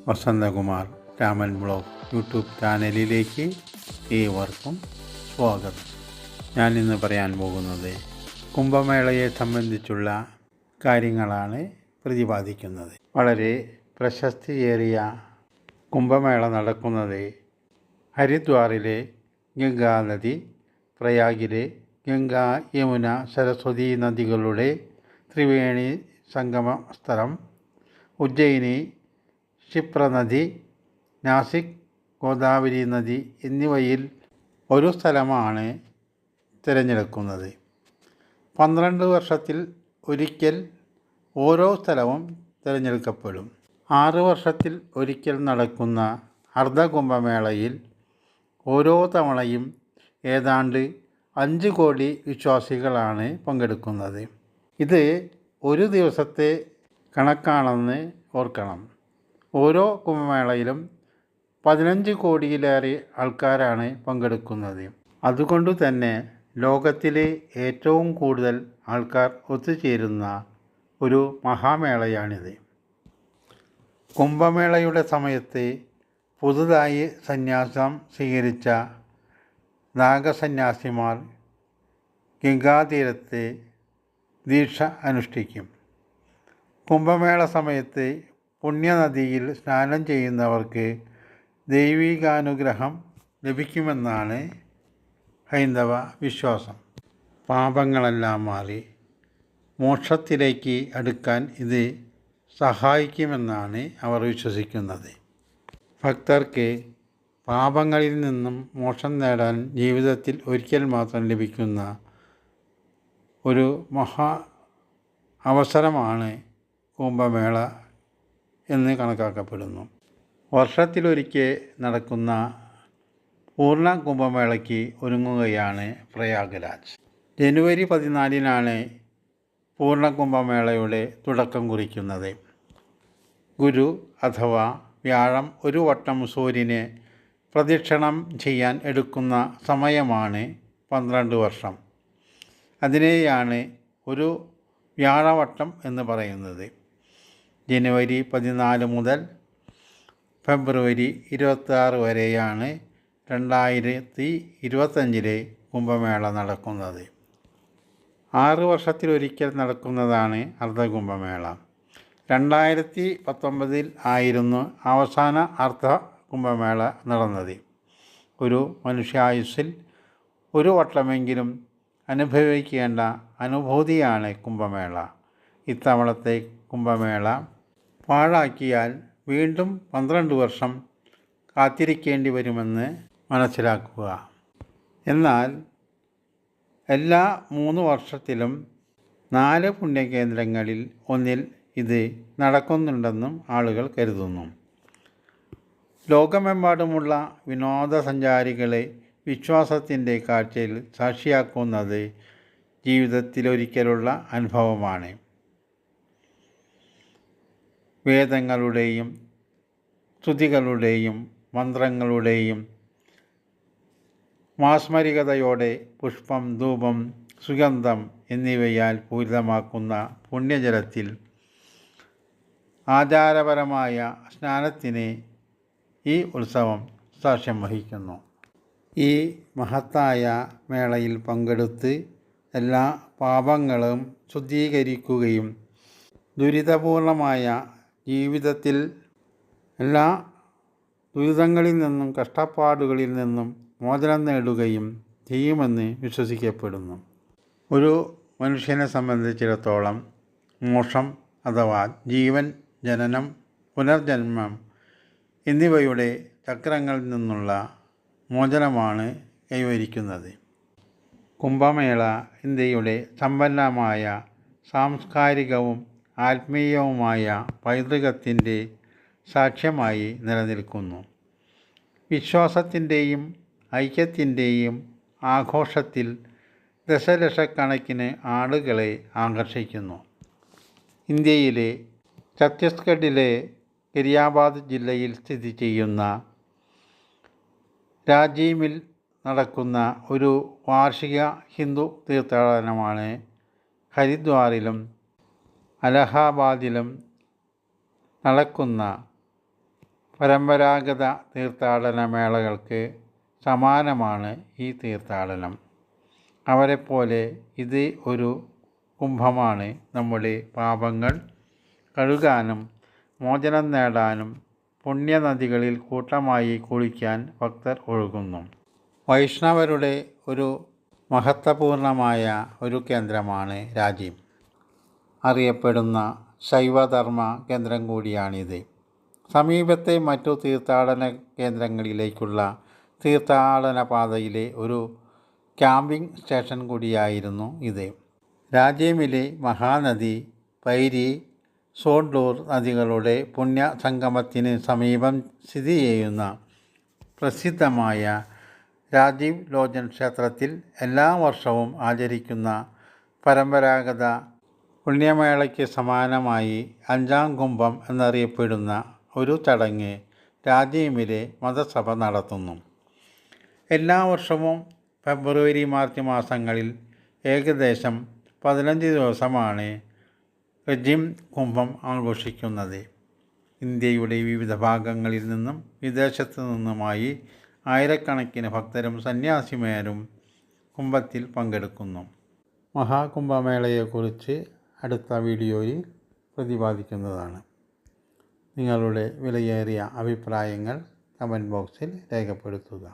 Vasanthakumar Raman blog YouTube ചാനലിലേക്ക് ഏവർക്കും സ്വാഗതം. ഞാനിന്ന് പറയാൻ പോകുന്നത് കുംഭമേളയെ സംബന്ധിച്ചുള്ള കാര്യങ്ങളാണ് പ്രതിപാദിക്കുന്നത്. വളരെ പ്രശസ്തിയേറിയ കുംഭമേള നടക്കുന്നത് ഹരിദ്വാറിലെ ഗംഗാനദി, പ്രയാഗിലെ ഗംഗ, യമുന, സരസ്വതി നദികളുടെ ത്രിവേണി സംഗമ സ്ഥലം, ഉജ്ജയിനി ക്ഷിപ്രനദി, നാസിക്, ഗോദാവരി നദി എന്നിവയിൽ ഒരു സ്ഥലമാണ് തിരഞ്ഞെടുക്കുന്നത്. 12 വർഷത്തിൽ ഒരിക്കൽ ഓരോ സ്ഥലവും തിരഞ്ഞെടുക്കപ്പെടും. 6 വർഷത്തിൽ ഒരിക്കൽ നടക്കുന്ന അർദ്ധകുംഭമേളയിൽ ഓരോ തവണയും ഏതാണ്ട് 5 കോടി വിശ്വാസികളാണ് പങ്കെടുക്കുന്നത്. ഇത് ഒരു ദിവസത്തെ കണക്കാണെന്ന് ഓർക്കണം. ഓരോ കുംഭമേളയിലും 15 കോടിയിലേറെ ആൾക്കാരാണ് പങ്കെടുക്കുന്നത്. അതുകൊണ്ട് തന്നെ ലോകത്തിലെ ഏറ്റവും കൂടുതൽ ആൾക്കാർ ഒത്തുചേരുന്ന ഒരു മഹാമേളയാണിത്. കുംഭമേളയുടെ സമയത്ത് പുതുതായി സന്യാസം സ്വീകരിച്ച നാഗസന്യാസിമാർ ഗംഗാതീരത്ത് ദീക്ഷ അനുഷ്ഠിക്കും. കുംഭമേള സമയത്ത് പുണ്യനദിയിൽ സ്നാനം ചെയ്യുന്നവർക്ക് ദൈവികാനുഗ്രഹം ലഭിക്കുമെന്നാണ് ഹൈന്ദവ വിശ്വാസം. പാപങ്ങളെല്ലാം മാറി മോക്ഷത്തിലേക്ക് അടുക്കാൻ ഇത് സഹായിക്കുമെന്നാണ് അവർ വിശ്വസിക്കുന്നത്. ഭക്തർക്ക് പാപങ്ങളിൽ നിന്നും മോക്ഷം നേടാൻ ജീവിതത്തിൽ ഒരിക്കൽ മാത്രം ലഭിക്കുന്ന ഒരു മഹാ അവസരമാണ് കുംഭമേള എന്ന് കണക്കാക്കപ്പെടുന്നു. വർഷത്തിലൊരിക്കൽ നടക്കുന്ന പൂർണ്ണ കുംഭമേളയ്ക്ക് ഒരുങ്ങുകയാണ് പ്രയാഗ്രാജ്. ജനുവരി 14 പൂർണ്ണ കുംഭമേളയുടെ തുടക്കം കുറിക്കുന്നത്. ഗുരു അഥവാ വ്യാഴം ഒരു വട്ടം സൂര്യനെ പ്രദക്ഷിണം ചെയ്യാൻ എടുക്കുന്ന സമയമാണ് 12 വർഷം. അതിനെയാണ് ഒരു വ്യാഴവട്ടം എന്ന് പറയുന്നത്. ജനുവരി 14 മുതൽ ഫെബ്രുവരി 26 വരെയാണ് 2025 കുംഭമേള നടക്കുന്നത്. 6 വർഷത്തിലൊരിക്കൽ നടക്കുന്നതാണ് അർദ്ധകുംഭമേള. 2019 ആയിരുന്നു അവസാന അർദ്ധ കുംഭമേള നടന്നത്. ഒരു മനുഷ്യായുസ്സിൽ ഒരു വട്ടമെങ്കിലും അനുഭവിക്കേണ്ട അനുഭൂതിയാണ് കുംഭമേള. ഇത്തവണത്തെ കുംഭമേള പാഴാക്കിയാൽ വീണ്ടും 12 വർഷം കാത്തിരിക്കേണ്ടി വരുമെന്ന് മനസ്സിലാക്കുക. എന്നാൽ എല്ലാ 3 വർഷത്തിലും 4 പുണ്യകേന്ദ്രങ്ങളിൽ ഒന്നിൽ ഇത് നടക്കുന്നുണ്ടെന്നും ആളുകൾ കരുതുന്നു. ലോകമെമ്പാടുമുള്ള വിനോദസഞ്ചാരികളെ വിശ്വാസത്തിൻ്റെ കാഴ്ചയിൽ സാക്ഷിയാക്കുന്നത് ജീവിതത്തിലൊരിക്കലുള്ള അനുഭവമാണ്. വേദങ്ങളുടെയും സ്തുതികളുടെയും മന്ത്രങ്ങളുടെയും മാസ്മരികതയോടെ പുഷ്പം, ധൂപം, സുഗന്ധം എന്നിവയാൽ പൂരിതമാക്കുന്ന പുണ്യജലത്തിൽ ആചാരപരമായ സ്നാനത്തിന് ഈ ഉത്സവം സാക്ഷ്യം വഹിക്കുന്നു. ഈ മഹത്തായ മേളയിൽ പങ്കെടുത്ത് എല്ലാ പാപങ്ങളും ശുദ്ധീകരിക്കുകയും ദുരിതപൂർണമായ ജീവിതത്തിൽ എല്ലാ ദുരിതങ്ങളിൽ നിന്നും കഷ്ടപ്പാടുകളിൽ നിന്നും മോചനം നേടുകയും ചെയ്യുമെന്ന് വിശ്വസിക്കപ്പെടുന്നു. ഒരു മനുഷ്യനെ സംബന്ധിച്ചിടത്തോളം മോക്ഷം അഥവാ ജീവൻ, ജനനം, പുനർജന്മം എന്നിവയുടെ ചക്രങ്ങളിൽ നിന്നുള്ള മോചനമാണ് കൈവരിക്കുന്നത്. കുംഭമേള ഇന്ത്യയുടെ സമ്പന്നമായ സാംസ്കാരികവും ആത്മീയവുമായ പൈതൃകത്തിൻ്റെ സാക്ഷ്യമായി നിലനിൽക്കുന്നു. വിശ്വാസത്തിൻ്റെയും ഐക്യത്തിൻ്റെയും ആഘോഷത്തിൽ ദശലക്ഷക്കണക്കിന് ആളുകളെ ആകർഷിക്കുന്നു. ഇന്ത്യയിലെ ഛത്തീസ്ഗഡിലെ ഗരിയാബാദ് ജില്ലയിൽ സ്ഥിതി ചെയ്യുന്ന രാജീമിൽ നടക്കുന്ന ഒരു വാർഷിക ഹിന്ദു തീർത്ഥാടനമാണ് ഹരിദ്വാറിലും അലഹാബാദിലും നടക്കുന്ന പരമ്പരാഗത തീർത്ഥാടന മേളകൾക്ക് സമാനമാണ് ഈ തീർത്ഥാടനം. അവരെപ്പോലെ ഇത് ഒരു കുംഭമാണ്. നമ്മുടെ പാപങ്ങൾ കഴുകാനും മോചനം നേടാനും പുണ്യനദികളിൽ കൂട്ടമായി കുളിക്കാൻ ഭക്തർ ഒഴുകുന്നു. വൈഷ്ണവരുടെ ഒരു മഹത്വപൂർണമായ ഒരു കേന്ദ്രമാണ് രാജ്യം. അറിയപ്പെടുന്ന ശൈവധർമ്മ കേന്ദ്രം കൂടിയാണിത്. സമീപത്തെ മറ്റു തീർത്ഥാടന കേന്ദ്രങ്ങളിലേക്കുള്ള തീർത്ഥാടന പാതയിലെ ഒരു ക്യാമ്പിംഗ് സ്റ്റേഷൻ കൂടിയായിരുന്നു ഇത്. രാജ്യമിലെ മഹാനദി പൈരി, സോൺഡൂർ നദികളുടെ പുണ്യ സംഗമത്തിന് സമീപം സ്ഥിതി ചെയ്യുന്ന പ്രസിദ്ധമായ രാജീവ് ലോചൻ ക്ഷേത്രത്തിൽ എല്ലാ വർഷവും ആചരിക്കുന്ന പരമ്പരാഗത പുണ്യമേളയ്ക്ക് സമാനമായി 5-ാം കുംഭം എന്നറിയപ്പെടുന്ന ഒരു ചടങ്ങ് രാജ്യമിലെ മതസഭ നടത്തുന്നു. എല്ലാ വർഷവും ഫെബ്രുവരി, മാർച്ച് മാസങ്ങളിൽ ഏകദേശം 15 ദിവസമാണ് റജിം കുംഭം ആഘോഷിക്കുന്നത്. ഇന്ത്യയുടെ വിവിധ ഭാഗങ്ങളിൽ നിന്നും വിദേശത്തു നിന്നുമായി ആയിരക്കണക്കിന് ഭക്തരും സന്യാസിമാരും കുംഭത്തിൽ പങ്കെടുക്കുന്നു. മഹാകുംഭമേളയെക്കുറിച്ച് അടുത്ത വീഡിയോയിൽ പ്രതിപാദിക്കുന്നതാണ്. നിങ്ങളുടെ വിലയേറിയ അഭിപ്രായങ്ങൾ കമൻറ്റ് ബോക്സിൽ രേഖപ്പെടുത്തുക.